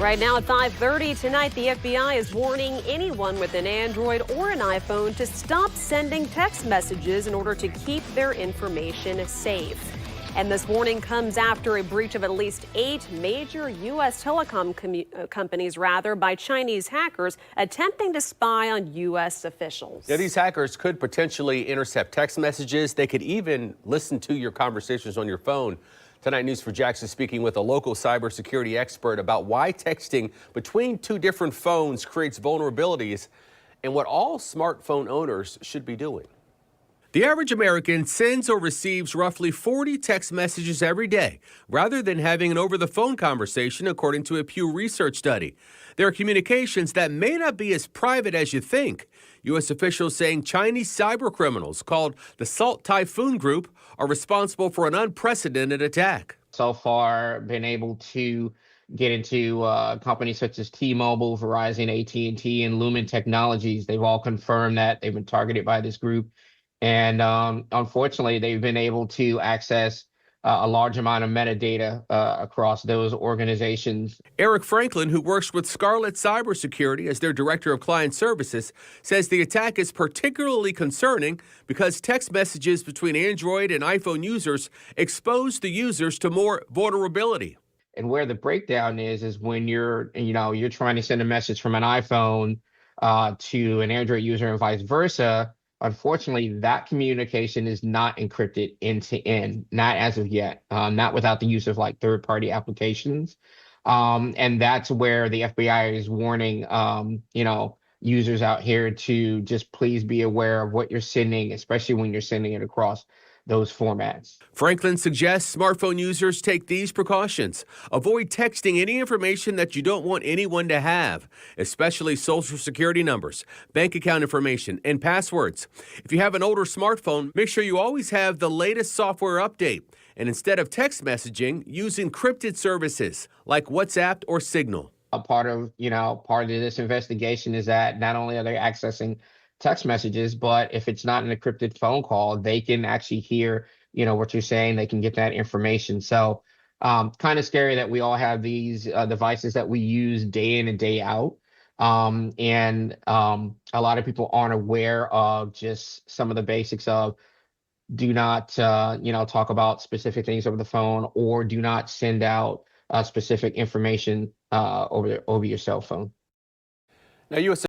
Right now at 5:30 tonight, the FBI is warning anyone with an Android or an iPhone to stop sending text messages in order to keep their information safe. And this warning comes after a breach of at least 8 major U.S. telecom companies by Chinese hackers attempting to spy on U.S. officials. Yeah, these hackers could potentially intercept text messages. They could even listen to your conversations on your phone. Tonight, News4Jax is speaking with a local cybersecurity expert about why texting between 2 different phones creates vulnerabilities and what all smartphone owners should be doing. The average American sends or receives roughly 40 text messages every day, rather than having an over-the-phone conversation, according to a Pew Research study. There are communications that may not be as private as you think. U.S. officials saying Chinese cybercriminals called the Salt Typhoon Group are responsible for an unprecedented attack. So far, been able to get into companies such as T-Mobile, Verizon, AT&T, and Lumen Technologies. They've all confirmed that they've been targeted by this group. And unfortunately, they've been able to access a large amount of metadata across those organizations. Eric Franklin, who works with Scarlet Cybersecurity as their director of client services, says the attack is particularly concerning because text messages between Android and iPhone users expose the users to more vulnerability. And where the breakdown is when you're trying to send a message from an iPhone to an Android user and vice versa. Unfortunately, that communication is not encrypted end to end, not as of yet, not without the use of like third-party applications. And that's where the FBI is warning, users out here to just please be aware of what you're sending, especially when you're sending it across those formats. Franklin suggests smartphone users take these precautions. Avoid texting any information that you don't want anyone to have, especially social security numbers, bank account information, and passwords. If you have an older smartphone, make sure you always have the latest software update. And instead of text messaging, use encrypted services like WhatsApp or Signal. A part of this investigation is that not only are they accessing text messages, but if it's not an encrypted phone call, they can actually hear, what you're saying. They can get that information. So kind of scary that we all have these devices that we use day in and day out. And a lot of people aren't aware of just some of the basics of do not, talk about specific things over the phone, or do not send out specific information over your cell phone. Now, U.S.